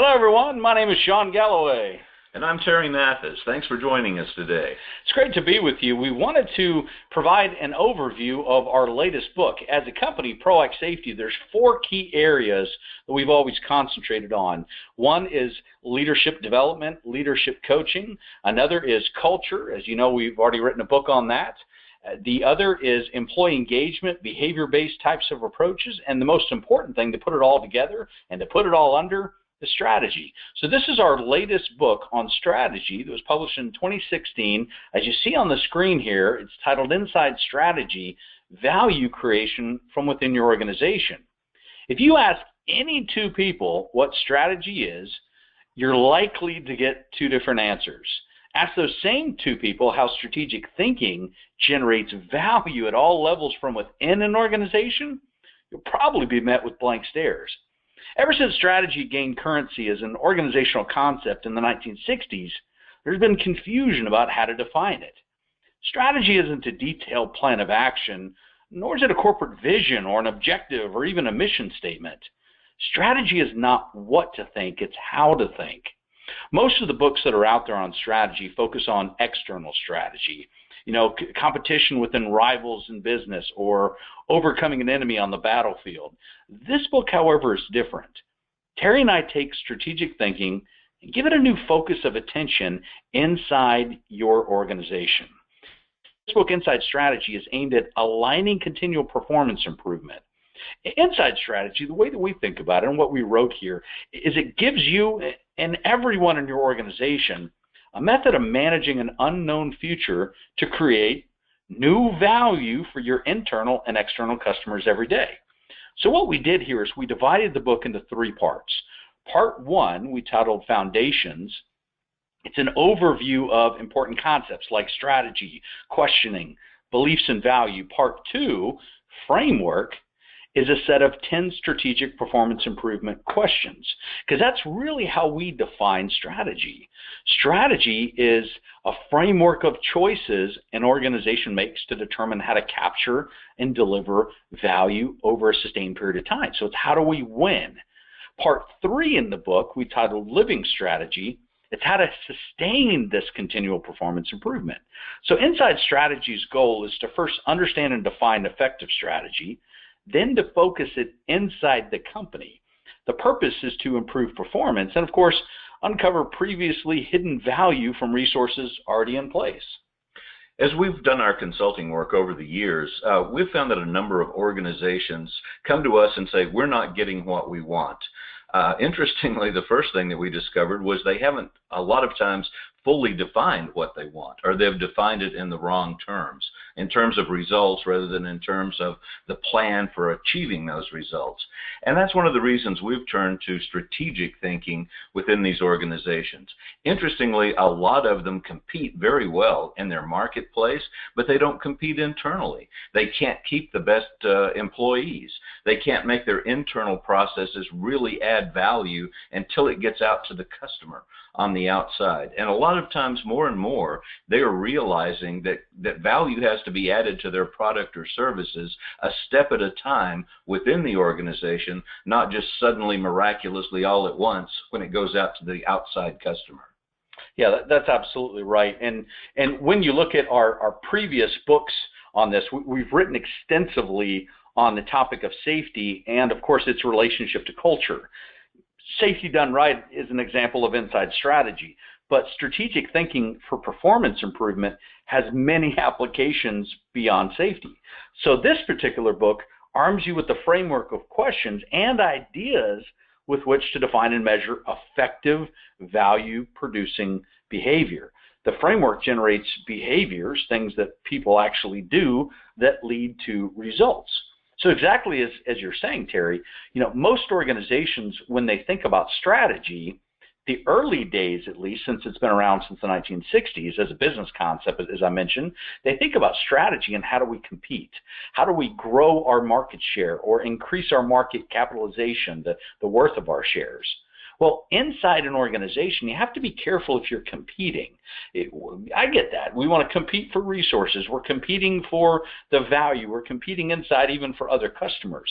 Hello, everyone. My name is Sean Galloway. And I'm Terry Mathis. Thanks for joining us today. It's great to be with you. We wanted to provide an overview of our latest book. As a company, ProAct Safety, there's 4 key areas that we've always concentrated on. One is leadership development, leadership coaching. Another is culture. As you know, we've already written a book on that. The other is employee engagement, behavior-based types of approaches, and the most important thing, to put it all together and to put it all under the strategy. So this is our latest book on strategy that was published in 2016. As you see on the screen here, it's titled Inside Strategy, Value Creation from Within Your Organization. If you ask any 2 people what strategy is, you're likely to get 2 different answers. Ask those same 2 people how strategic thinking generates value at all levels from within an organization, you'll probably be met with blank stares. Ever since strategy gained currency as an organizational concept in the 1960s, there's been confusion about how to define it. Strategy isn't a detailed plan of action, nor is it a corporate vision or an objective or even a mission statement. Strategy is not what to think, it's how to think. Most of the books that are out there on strategy focus on external strategy, competition within rivals in business or overcoming an enemy on the battlefield. This book, however, is different. Terry and I take strategic thinking and give it a new focus of attention inside your organization. This book, Inside Strategy, is aimed at aligning continual performance improvement. Inside Strategy, the way that we think about it and what we wrote here, is it gives you and everyone in your organization a method of managing an unknown future to create new value for your internal and external customers every day. So what we did here is we divided the book into 3 parts. Part 1 we titled Foundations. It's an overview of important concepts like strategy, questioning, beliefs, and value. Part 2, Framework, is a set of 10 strategic performance improvement questions, because that's really how we define strategy. Strategy is a framework of choices an organization makes to determine how to capture and deliver value over a sustained period of time. So it's how do we win? Part 3 in the book we titled Living Strategy. It's how to sustain this continual performance improvement. So Inside Strategy's goal is to first understand and define effective strategy, then to focus it inside the company. The purpose is to improve performance and, of course, uncover previously hidden value from resources already in place. As we've done our consulting work over the years, we've found that a number of organizations come to us and say, we're not getting what we want. Interestingly, the first thing that we discovered was they haven't a lot of times fully defined what they want, or they've defined it in the wrong terms, in terms of results rather than in terms of the plan for achieving those results. And that's one of the reasons we've turned to strategic thinking within these organizations. Interestingly, a lot of them compete very well in their marketplace, but they don't compete internally. They can't keep the best employees. They can't make their internal processes really add value until it gets out to the customer on the outside. And a lot of times, more and more, they are realizing that value has to be added to their product or services a step at a time within the organization, not just suddenly, miraculously, all at once when it goes out to the outside customer. Yeah, that's absolutely right. And when you look at our previous books on this, we've written extensively on the topic of safety and, of course, its relationship to culture. Safety done right is an example of inside strategy, but strategic thinking for performance improvement has many applications beyond safety. So this particular book arms you with the framework of questions and ideas with which to define and measure effective value-producing behavior. The framework generates behaviors, things that people actually do, that lead to results. So exactly as you're saying, Terry, most organizations, when they think about strategy, the early days at least, since it's been around since the 1960s as a business concept, as I mentioned, they think about strategy and how do we compete? How do we grow our market share or increase our market capitalization, the worth of our shares? Well, inside an organization, you have to be careful if you're competing. I get that. We want to compete for resources. We're competing for the value. We're competing inside even for other customers.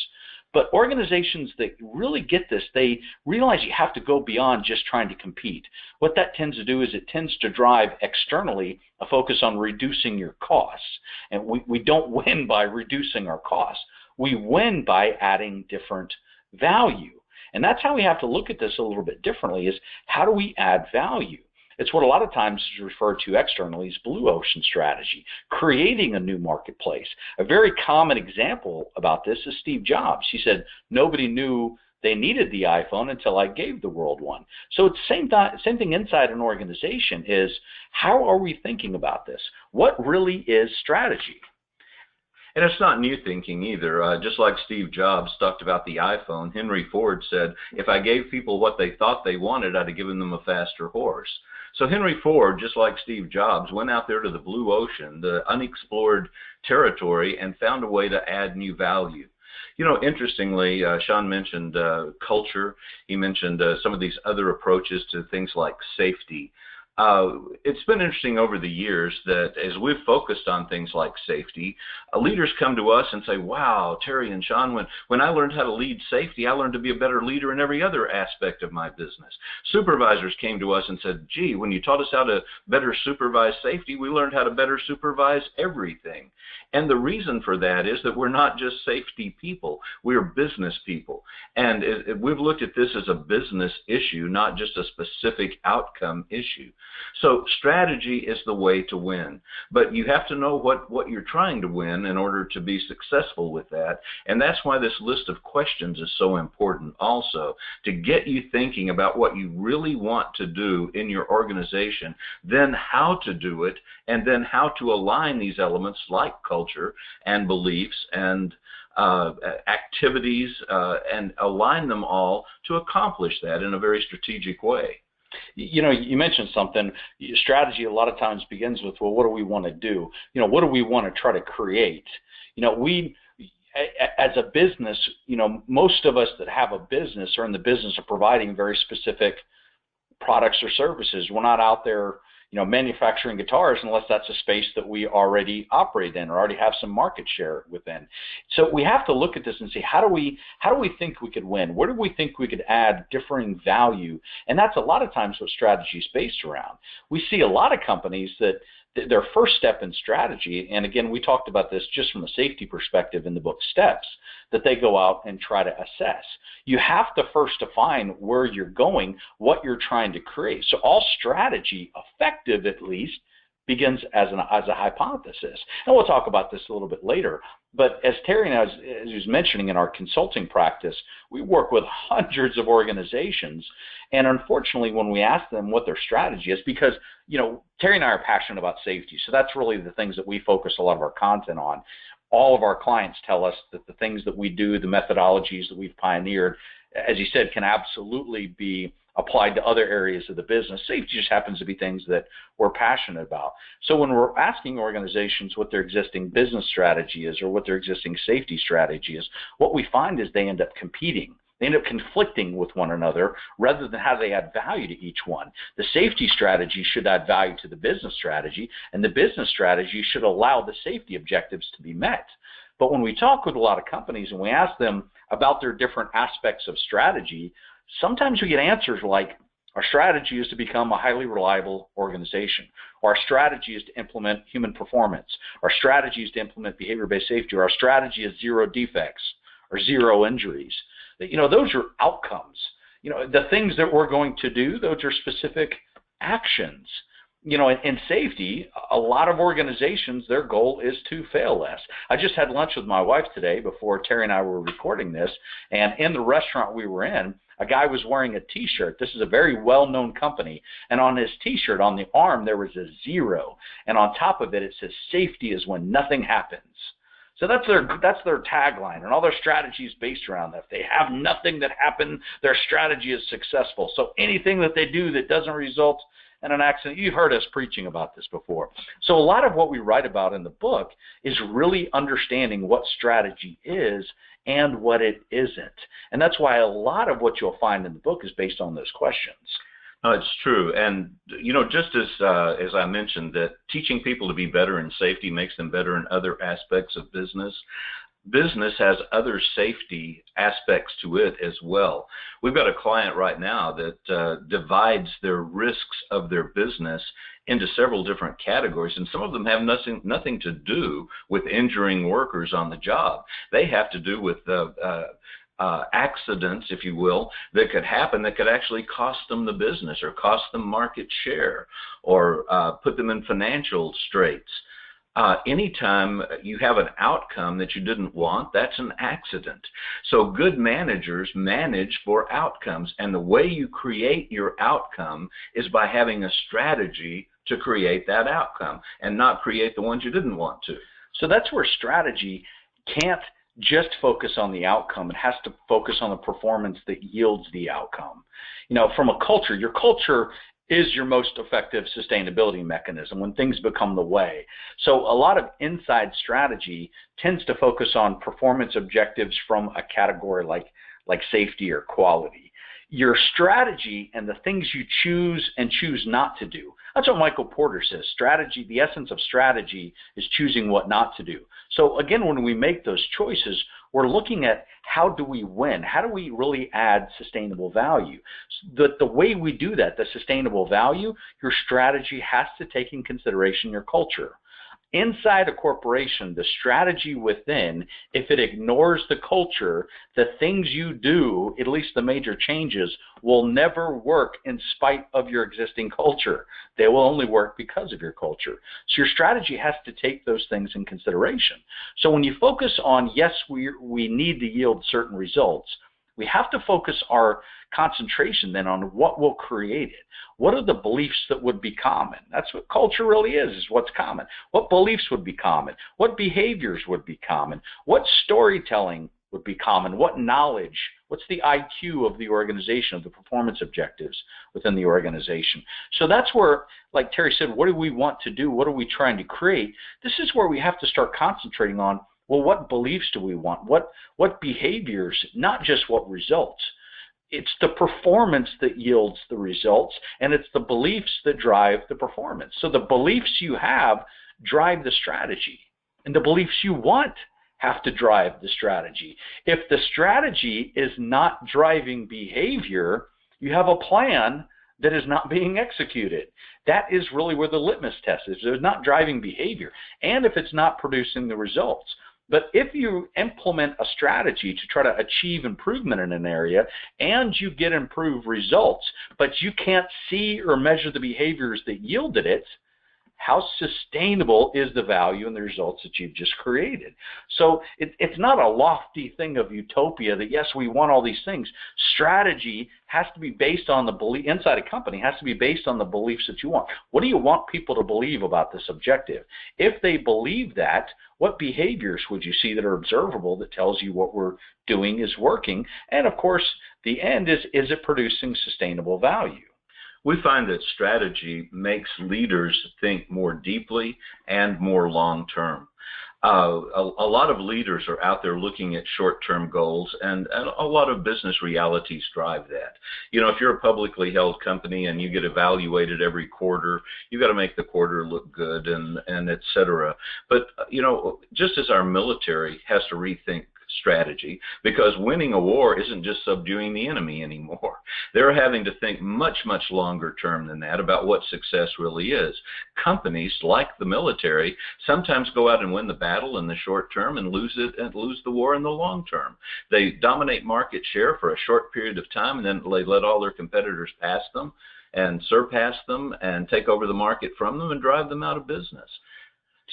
But organizations that really get this, they realize you have to go beyond just trying to compete. What that tends to do is it tends to drive externally a focus on reducing your costs. And we don't win by reducing our costs. We win by adding different value. And that's how we have to look at this a little bit differently, is how do we add value? It's what a lot of times is referred to externally as blue ocean strategy, creating a new marketplace. A very common example about this is Steve Jobs. He said, nobody knew they needed the iPhone until I gave the world one. So it's the same thing inside an organization is, how are we thinking about this? What really is strategy? And it's not new thinking either. Just like Steve Jobs talked about the iPhone, Henry Ford said, if I gave people what they thought they wanted, I'd have given them a faster horse. So Henry Ford, just like Steve Jobs, went out there to the blue ocean, the unexplored territory, and found a way to add new value. You know, interestingly, Sean mentioned culture. He mentioned some of these other approaches to things like safety. It's been interesting over the years that as we've focused on things like safety, leaders come to us and say, wow, Terry and Sean, when I learned how to lead safety, I learned to be a better leader in every other aspect of my business. Supervisors came to us and said, gee, when you taught us how to better supervise safety, we learned how to better supervise everything. And the reason for that is that we're not just safety people, we're business people. And we've looked at this as a business issue, not just a specific outcome issue. So strategy is the way to win, but you have to know what you're trying to win in order to be successful with that. And that's why this list of questions is so important also, to get you thinking about what you really want to do in your organization, then how to do it, and then how to align these elements like culture and beliefs and activities and align them all to accomplish that in a very strategic way. You know, you mentioned something. Strategy a lot of times begins with, well, what do we want to do? You know, what do we want to try to create? You know, we, as a business, you know, most of us that have a business are in the business of providing very specific products or services. We're not out there, you know, manufacturing guitars unless that's a space that we already operate in or already have some market share within. So we have to look at this and see, how do we think we could win? Where do we think we could add differing value? And that's a lot of times what strategy is based around. We see a lot of companies that their first step in strategy, and again, we talked about this just from a safety perspective in the book Steps, that they go out and try to assess. You have to first define where you're going, what you're trying to create. So all strategy, effective at least, begins as a hypothesis. And we'll talk about this a little bit later. But as Terry as he was mentioning in our consulting practice, we work with hundreds of organizations. And unfortunately, when we ask them what their strategy is, because, you know, Terry and I are passionate about safety. So that's really the things that we focus a lot of our content on. All of our clients tell us that the things that we do, the methodologies that we've pioneered, as you said, can absolutely be applied to other areas of the business. Safety just happens to be things that we're passionate about. So when we're asking organizations what their existing business strategy is or what their existing safety strategy is, what we find is they end up competing. They end up conflicting with one another rather than how they add value to each one. The safety strategy should add value to the business strategy, and the business strategy should allow the safety objectives to be met. But when we talk with a lot of companies and we ask them about their different aspects of strategy, sometimes we get answers like, our strategy is to become a highly reliable organization, or our strategy is to implement human performance, our strategy is to implement behavior-based safety, or our strategy is zero defects or zero injuries. You know, those are outcomes. You know, the things that we're going to do, those are specific actions. You know, in safety, a lot of organizations, their goal is to fail less. I just had lunch with my wife today before Terry and I were recording this, and in the restaurant we were in, a guy was wearing a T-shirt. This is a very well-known company, and on his T-shirt, on the arm, there was a 0, and on top of it, it says, safety is when nothing happens. So that's their tagline, and all their strategy is based around that. If they have nothing that happened, their strategy is successful. So anything that they do that doesn't result in an accident, you've heard us preaching about this before. So a lot of what we write about in the book is really understanding what strategy is and what it isn't. And that's why a lot of what you'll find in the book is based on those questions. No, it's true. And, you know, just as I mentioned, that teaching people to be better in safety makes them better in other aspects of business, business has other safety aspects to it as well. We've got a client right now that divides their risks of their business into several different categories, and some of them have nothing to do with injuring workers on the job. They have to do with accidents, if you will, that could happen that could actually cost them the business or cost them market share or put them in financial straits. Anytime you have an outcome that you didn't want, that's an accident. So good managers manage for outcomes, and the way you create your outcome is by having a strategy to create that outcome and not create the ones you didn't want to. So that's where strategy can't just focus on the outcome. It has to focus on the performance that yields the outcome. From a culture, your culture is your most effective sustainability mechanism when things become the way. So a lot of inside strategy tends to focus on performance objectives from a category like safety or quality. Your strategy and the things you choose and choose not to do. That's what Michael Porter says. Strategy, the essence of strategy is choosing what not to do. So again, when we make those choices, we're looking at how do we win? How do we really add sustainable value? The way we do that, the sustainable value, your strategy has to take in consideration your culture. Inside a corporation, the strategy within, if it ignores the culture, the things you do, at least the major changes, will never work in spite of your existing culture. They will only work because of your culture. So your strategy has to take those things in consideration. So when you focus on, yes, we need to yield certain results, we have to focus our concentration then on what will create it. What are the beliefs that would be common? That's what culture really is what's common. What beliefs would be common? What behaviors would be common? What storytelling would be common? What knowledge? What's the IQ of the organization, of the performance objectives within the organization? So that's where, like Terry said, what do we want to do? What are we trying to create? This is where we have to start concentrating on, well, what beliefs do we want? What behaviors, not just what results. It's the performance that yields the results, and it's the beliefs that drive the performance. So the beliefs you have drive the strategy, and the beliefs you want have to drive the strategy. If the strategy is not driving behavior, you have a plan that is not being executed. That is really where the litmus test is. It's not driving behavior, and if it's not producing the results. But if you implement a strategy to try to achieve improvement in an area and you get improved results, but you can't see or measure the behaviors that yielded it, how sustainable is the value and the results that you've just created? So it's not a lofty thing of utopia that, yes, we want all these things. Strategy has to be based on the belief, inside a company has to be based on the beliefs that you want. What do you want people to believe about this objective? If they believe that, what behaviors would you see that are observable that tells you what we're doing is working? And of course, the end is it producing sustainable value? We find that strategy makes leaders think more deeply and more long-term. A lot of leaders are out there looking at short-term goals, and a lot of business realities drive that. If you're a publicly held company and you get evaluated every quarter, you got to make the quarter look good and et cetera. But, just as our military has to rethink strategy, because winning a war isn't just subduing the enemy anymore. They're having to think much, much longer term than that about what success really is. Companies, like the military, sometimes go out and win the battle in the short term and lose the war in the long term. They dominate market share for a short period of time, and then they let all their competitors pass them and surpass them and take over the market from them and drive them out of business.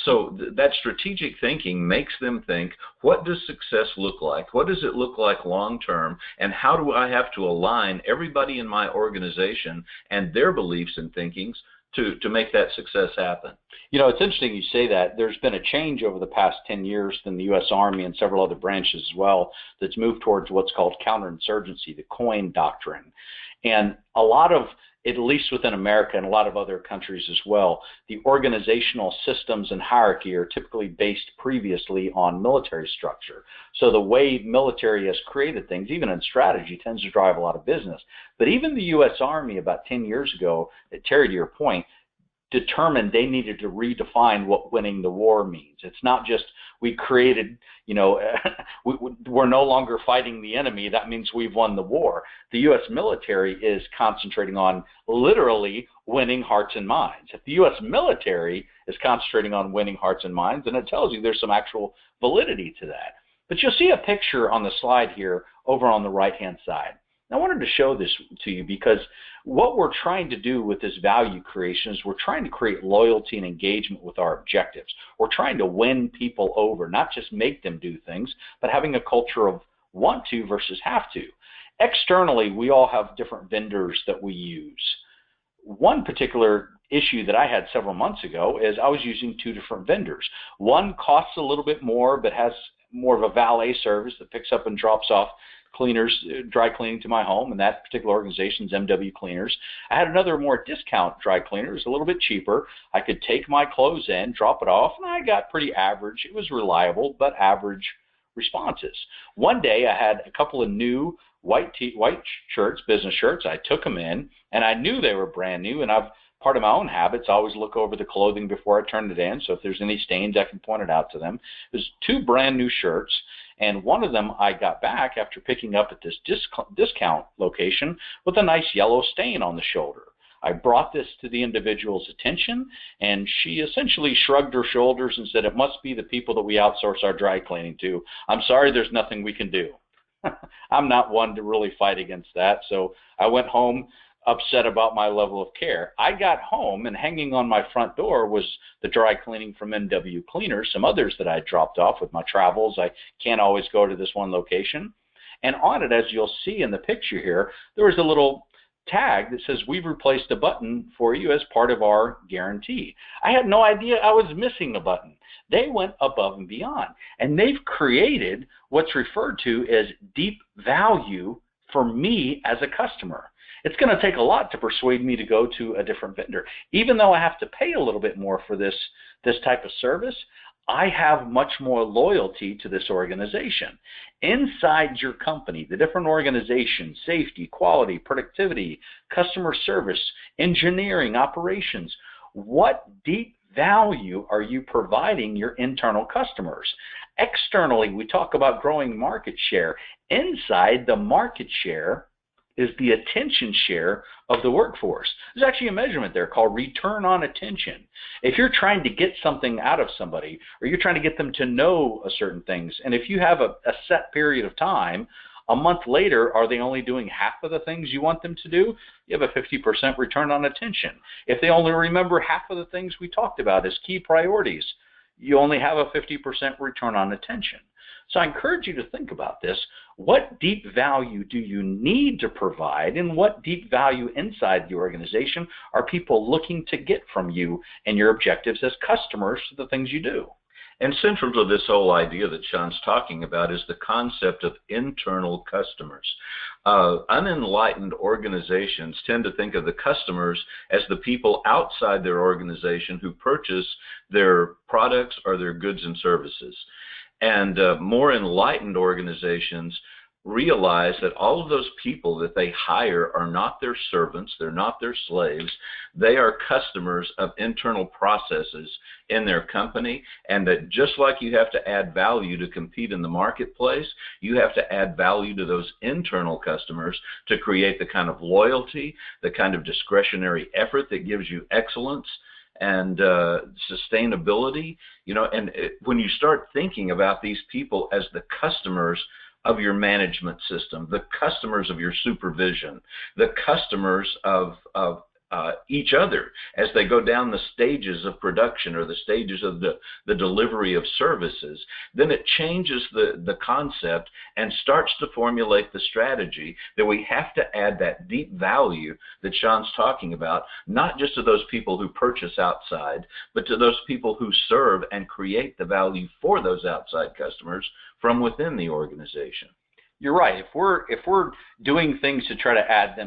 So that strategic thinking makes them think, what does success look like? What does it look like long term? And how do I have to align everybody in my organization and their beliefs and thinkings to make that success happen? It's interesting you say that. There's been a change over the past 10 years in the U.S. Army and several other branches as well that's moved towards what's called counterinsurgency, the COIN doctrine. And a lot of, at least within America and a lot of other countries as well, the organizational systems and hierarchy are typically based previously on military structure. So the way military has created things, even in strategy, tends to drive a lot of business. But even the U.S. Army about 10 years ago, Terry, to your point, determined they needed to redefine what winning the war means. It's not just we created, we're no longer fighting the enemy. That means we've won the war. The U.S. military is concentrating on literally winning hearts and minds. If the U.S. military is concentrating on winning hearts and minds, then it tells you there's some actual validity to that. But you'll see a picture on the slide here over on the right-hand side. I wanted to show this to you because what we're trying to do with this value creation is we're trying to create loyalty and engagement with our objectives. We're trying to win people over, not just make them do things, but having a culture of want to versus have to. Externally, we all have different vendors that we use. One particular issue that I had several months ago is I was using two different vendors. One costs a little bit more but has more of a valet service that picks up and drops off cleaners, dry cleaning to my home, and that particular organization's MW Cleaners. I had another more discount dry cleaner. It was a little bit cheaper. I could take my clothes in, drop it off, and I got pretty average. It was reliable, but average responses. One day I had a couple of new white shirts, business shirts. I took them in, and I knew they were brand new, and part of my own habits, I always look over the clothing before I turn it in, so if there's any stains, I can point it out to them. There's two brand new shirts, and one of them I got back after picking up at this discount location with a nice yellow stain on the shoulder. I brought this to the individual's attention, and she essentially shrugged her shoulders and said, "It must be the people that we outsource our dry cleaning to. I'm sorry, there's nothing we can do." I'm not one to really fight against that, so I went home upset about my level of care. I got home, and hanging on my front door was the dry cleaning from MW Cleaners, some others that I dropped off with my travels. I can't always go to this one location. And on it, as you'll see in the picture here, there was a little tag that says, "We've replaced a button for you as part of our guarantee." I had no idea I was missing a button. They went above and beyond, and they've created what's referred to as deep value for me as a customer. It's going to take a lot to persuade me to go to a different vendor. Even though I have to pay a little bit more for this type of service, I have much more loyalty to this organization. Inside your company, the different organizations, safety, quality, productivity, customer service, engineering, operations, what deep value are you providing your internal customers? Externally, we talk about growing market share. Inside the market share is the attention share of the workforce. There's actually a measurement there called return on attention. If you're trying to get something out of somebody, or you're trying to get them to know certain things, and if you have a set period of time, a month later, are they only doing half of the things you want them to do? You have a 50% return on attention. If they only remember half of the things we talked about as key priorities, you only have a 50% return on attention. So I encourage you to think about this. What deep value do you need to provide, and what deep value inside the organization are people looking to get from you and your objectives as customers to the things you do? And central to this whole idea that Sean's talking about is the concept of internal customers. Unenlightened organizations tend to think of the customers as the people outside their organization who purchase their products or their goods and services. And more enlightened organizations realize that all of those people that they hire are not their servants, they're not their slaves, they are customers of internal processes in their company, and that just like you have to add value to compete in the marketplace, you have to add value to those internal customers to create the kind of loyalty, the kind of discretionary effort that gives you excellence and sustainability. When you start thinking about these people as the customers of your management system, the customers of your supervision, the customers of each other as they go down the stages of production or the stages of the delivery of services, then it changes the concept and starts to formulate the strategy that we have to add that deep value that Sean's talking about, not just to those people who purchase outside, but to those people who serve and create the value for those outside customers from within the organization. You're right. If we're doing things to try to add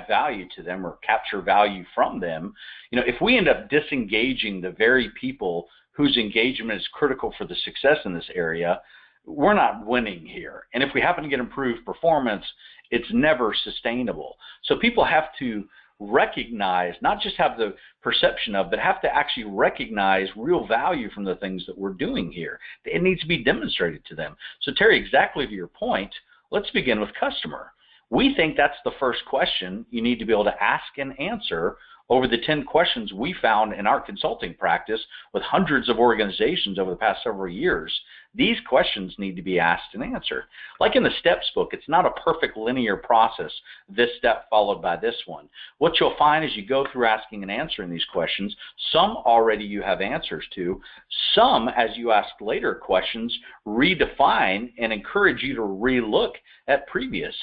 value to them or capture value from them, if we end up disengaging the very people whose engagement is critical for the success in this area, we're not winning here. And if we happen to get improved performance, it's never sustainable. So people have to recognize, not just have the perception of, but have to actually recognize real value from the things that we're doing here. It needs to be demonstrated to them. So Terry, exactly to your point, let's begin with customer. We think that's the first question you need to be able to ask and answer over the 10 questions we found in our consulting practice with hundreds of organizations over the past several years. These questions need to be asked and answered. Like in the STEPS book, it's not a perfect linear process, this step followed by this one. What you'll find as you go through asking and answering these questions, some already you have answers to, some, as you ask later questions, redefine and encourage you to relook at previous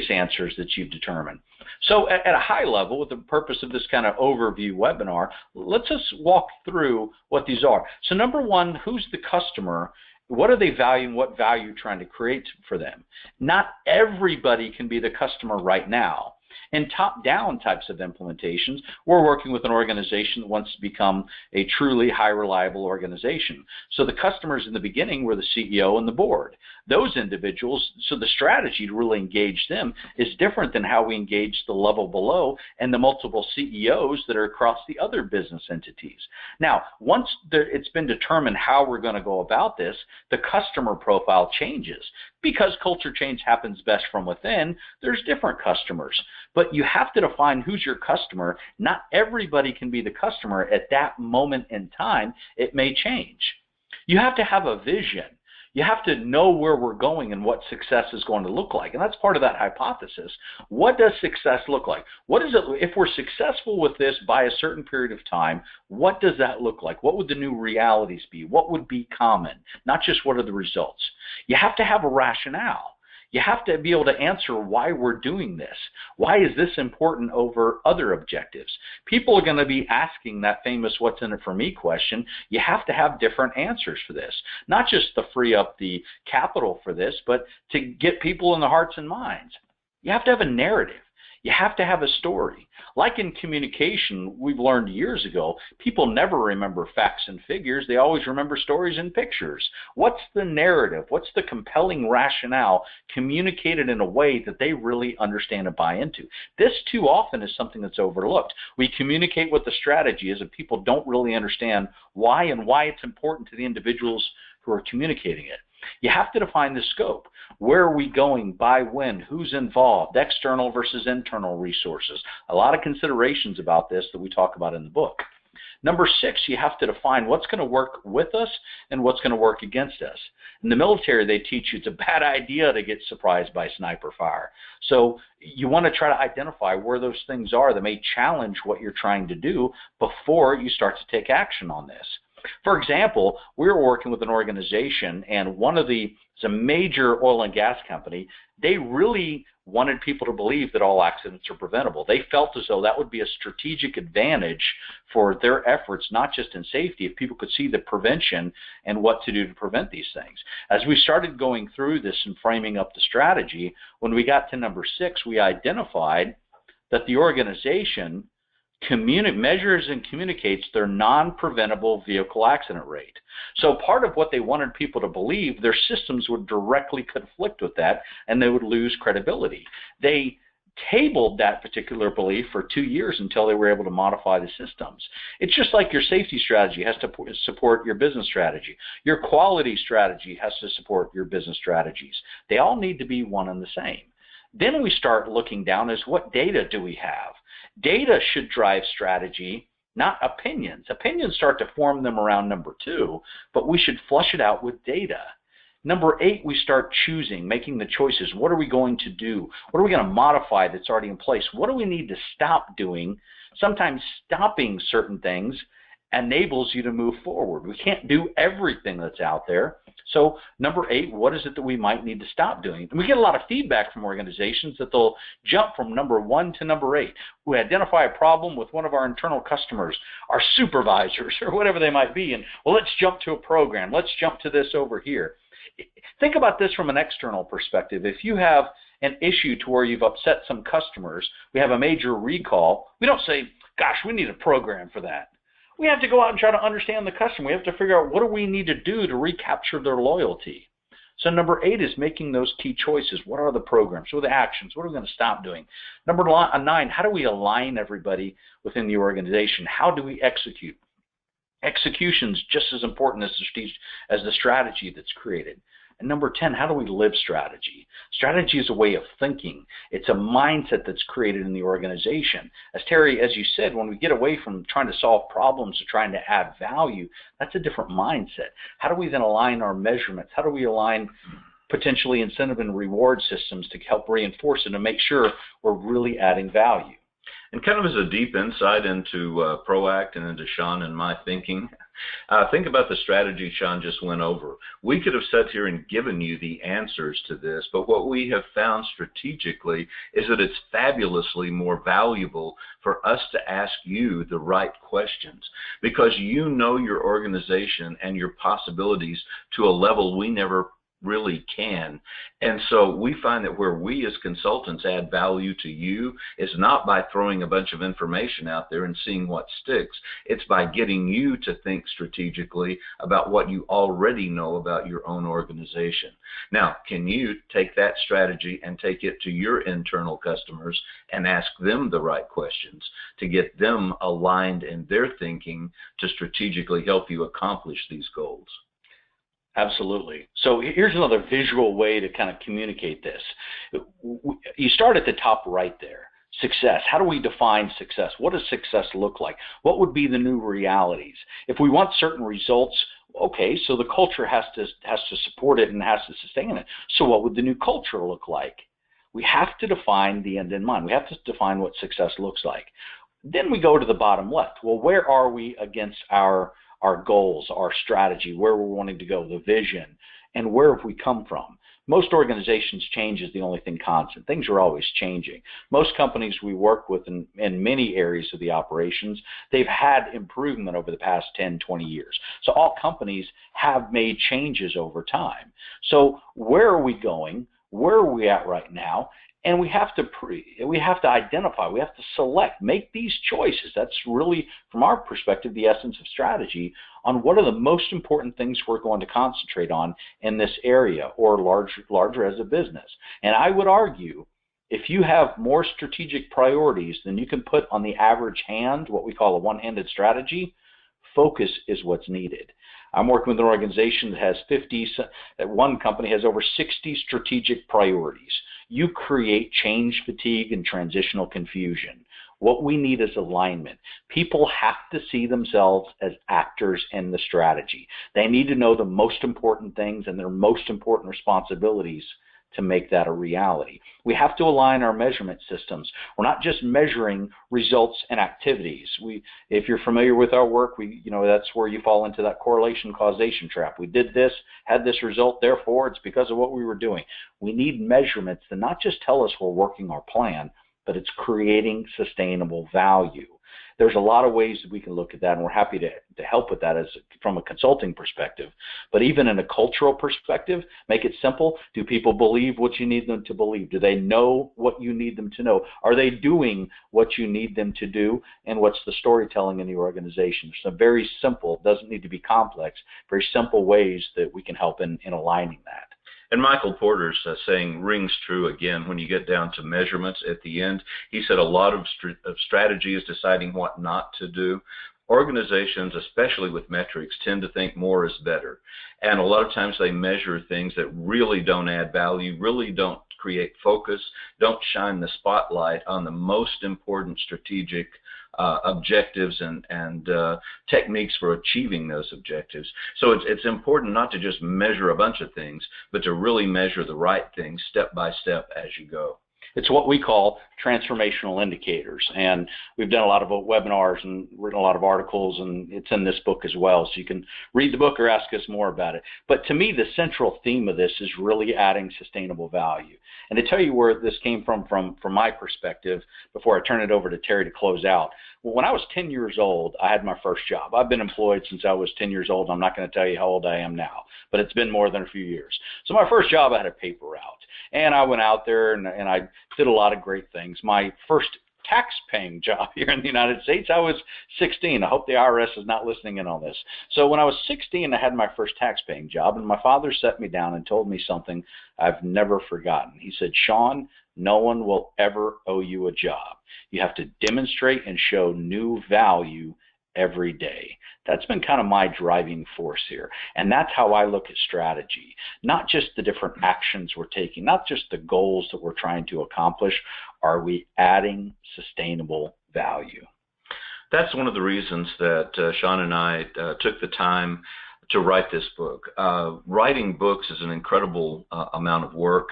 answers that you've determined. So at a high level, with the purpose of this kind of overview webinar, let's just walk through what these are. So number one, who's the customer? What are they valuing? What value are you trying to create for them? Not everybody can be the customer right now. In top-down types of implementations, we're working with an organization that wants to become a truly high reliable organization. So the customers in the beginning were the CEO and the board. Those individuals, so the strategy to really engage them is different than how we engage the level below and the multiple CEOs that are across the other business entities. Now, once it's been determined how we're going to go about this, the customer profile changes. Because culture change happens best from within, there's different customers. But you have to define who's your customer. Not everybody can be the customer at that moment in time. It may change. You have to have a vision. You have to know where we're going and what success is going to look like. And that's part of that hypothesis. What does success look like? What is it, if we're successful with this by a certain period of time, what does that look like? What would the new realities be? What would be common? Not just what are the results. You have to have a rationale. You have to be able to answer why we're doing this. Why is this important over other objectives? People are going to be asking that famous what's in it for me question. You have to have different answers for this. Not just to free up the capital for this, but to get people in the hearts and minds. You have to have a narrative. You have to have a story. Like in communication, we've learned years ago, people never remember facts and figures. They always remember stories and pictures. What's the narrative? What's the compelling rationale communicated in a way that they really understand and buy into? This too often is something that's overlooked. We communicate what the strategy is, and people don't really understand why and why it's important to the individuals who are communicating it. You have to define the scope. Where are we going? By when? Who's involved? External versus internal resources. A lot of considerations about this that we talk about in the book. Number 6, you have to define what's going to work with us and what's going to work against us. In the military, they teach you it's a bad idea to get surprised by sniper fire. So you want to try to identify where those things are that may challenge what you're trying to do before you start to take action on this. For example, we were working with an organization, and it's a major oil and gas company. They really wanted people to believe that all accidents are preventable. They felt as though that would be a strategic advantage for their efforts, not just in safety, if people could see the prevention and what to do to prevent these things. As we started going through this and framing up the strategy, when we got to number 6, we identified that the organization measures and communicates their non-preventable vehicle accident rate. So part of what they wanted people to believe, their systems would directly conflict with that, and they would lose credibility. They tabled that particular belief for 2 years until they were able to modify the systems. It's just like your safety strategy has to support your business strategy. Your quality strategy has to support your business strategies. They all need to be one and the same. Then we start looking down as what data do we have? Data should drive strategy, not opinions. Opinions start to form them around number 2, but we should flush it out with data. Number 8, we start choosing, making the choices. What are we going to do? What are we going to modify that's already in place? What do we need to stop doing? Sometimes stopping certain things enables you to move forward. We can't do everything that's out there. So number 8, what is it that we might need to stop doing? And we get a lot of feedback from organizations that they'll jump from number 1 to number 8. We identify a problem with one of our internal customers, our supervisors, or whatever they might be, and well, let's jump to a program. Let's jump to this over here. Think about this from an external perspective. If you have an issue to where you've upset some customers, we have a major recall, we don't say, gosh, we need a program for that. We have to go out and try to understand the customer. We have to figure out what do we need to do to recapture their loyalty. So number 8 is making those key choices. What are the programs? What are the actions? What are we going to stop doing? Number 9, how do we align everybody within the organization? How do we execute? Execution is just as important as the strategy that's created. And number 10, how do we live strategy? Strategy is a way of thinking. It's a mindset that's created in the organization. As Terry, as you said, when we get away from trying to solve problems to trying to add value, that's a different mindset. How do we then align our measurements? How do we align potentially incentive and reward systems to help reinforce it and make sure we're really adding value? And kind of as a deep insight into PROACT and into Sean and my thinking, think about the strategy Sean just went over. We could have sat here and given you the answers to this, but what we have found strategically is that it's fabulously more valuable for us to ask you the right questions, because you know your organization and your possibilities to a level we never really can. And so we find that where we as consultants add value to you is not by throwing a bunch of information out there and seeing what sticks. It's by getting you to think strategically about what you already know about your own organization. Now, can you take that strategy and take it to your internal customers and ask them the right questions to get them aligned in their thinking to strategically help you accomplish these goals? Absolutely. So here's another visual way to kind of communicate this. You start at the top right there. Success. How do we define success? What does success look like? What would be the new realities? If we want certain results, okay, so the culture has to support it and has to sustain it. So what would the new culture look like? We have to define the end in mind. We have to define what success looks like. Then we go to the bottom left. Well, where are we against our goals, our strategy, where we're wanting to go, the vision, and where have we come from? Most organizations, change is the only thing constant. Things are always changing. Most companies we work with in many areas of the operations, they've had improvement over the past 10, 20 years. So all companies have made changes over time. So where are we going? Where are we at right now? And we have to identify, we have to select, make these choices. That's really, from our perspective, the essence of strategy on what are the most important things we're going to concentrate on in this area or larger as a business. And I would argue, if you have more strategic priorities than you can put on the average hand, what we call a one-handed strategy, focus is what's needed. I'm working with an organization that has one company has over 60 strategic priorities. You create change fatigue and transitional confusion. What we need is alignment. People have to see themselves as actors in the strategy. They need to know the most important things and their most important responsibilities to make that a reality. We have to align our measurement systems. We're not just measuring results and activities. If you're familiar with our work, that's where you fall into that correlation causation trap. We did this, had this result, therefore it's because of what we were doing. We need measurements that not just tell us we're working our plan, but it's creating sustainable value. There's a lot of ways that we can look at that, and we're happy to help with that from a consulting perspective. But even in a cultural perspective, make it simple. Do people believe what you need them to believe? Do they know what you need them to know? Are they doing what you need them to do? And what's the storytelling in the organization? It's a very simple, doesn't need to be complex, very simple ways that we can help in aligning that. And Michael Porter's saying rings true again when you get down to measurements at the end. He said a lot of strategy is deciding what not to do. Organizations, especially with metrics, tend to think more is better. And a lot of times they measure things that really don't add value, really don't create focus, don't shine the spotlight on the most important strategic objectives and techniques for achieving those objectives. So it's important not to just measure a bunch of things, but to really measure the right things step by step as you go. It's what we call transformational indicators, and we've done a lot of webinars and written a lot of articles, and it's in this book as well, so you can read the book or ask us more about it. But to me, the central theme of this is really adding sustainable value. And to tell you where this came from my perspective, before I turn it over to Terry to close out, when I was 10 years old, I had my first job. I've been employed since I was 10 years old. I'm not going to tell you how old I am now, but it's been more than a few years. So my first job, I had a paper route, and I went out there and I did a lot of great things. My first tax-paying job here in the United States. I was 16. I hope the IRS is not listening in on this. So when I was 16, I had my first tax-paying job, and my father set me down and told me something I've never forgotten. He said, Sean, no one will ever owe you a job. You have to demonstrate and show new value every day. That's been kind of my driving force here. And that's how I look at strategy. Not just the different actions we're taking, not just the goals that we're trying to accomplish. Are we adding sustainable value? That's one of the reasons that Sean and I took the time to write this book. Writing books is an incredible amount of work.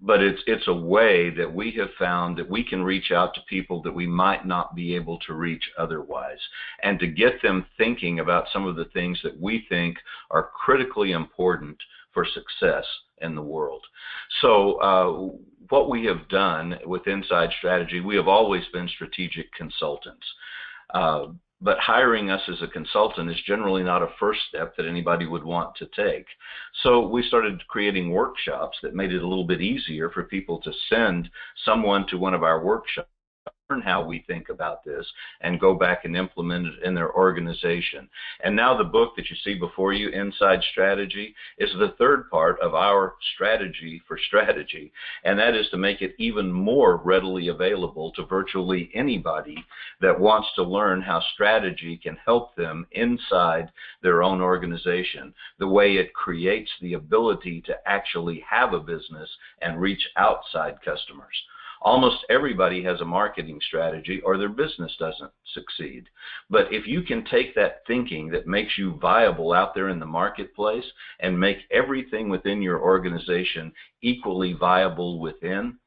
But it's a way that we have found that we can reach out to people that we might not be able to reach otherwise, and to get them thinking about some of the things that we think are critically important for success in the world. So what we have done with Inside Strategy, we have always been strategic consultants. But hiring us as a consultant is generally not a first step that anybody would want to take. So we started creating workshops that made it a little bit easier for people to send someone to one of our workshops, learn how we think about this, and go back and implement it in their organization. And now the book that you see before you, Inside Strategy, is the third part of our strategy for strategy, and that is to make it even more readily available to virtually anybody that wants to learn how strategy can help them inside their own organization, the way it creates the ability to actually have a business and reach outside customers. Almost everybody has a marketing strategy or their business doesn't succeed. But if you can take that thinking that makes you viable out there in the marketplace and make everything within your organization equally viable within,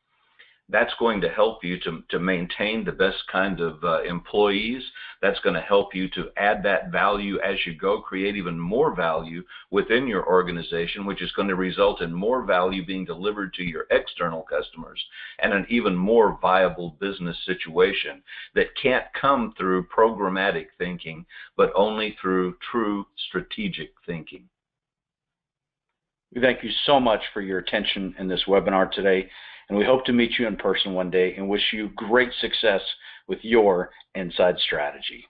that's going to help you to maintain the best kind of employees. That's going to help you to add that value as you go, create even more value within your organization, which is going to result in more value being delivered to your external customers and an even more viable business situation that can't come through programmatic thinking, but only through true strategic thinking. We thank you so much for your attention in this webinar today, and we hope to meet you in person one day and wish you great success with your Inside Strategy.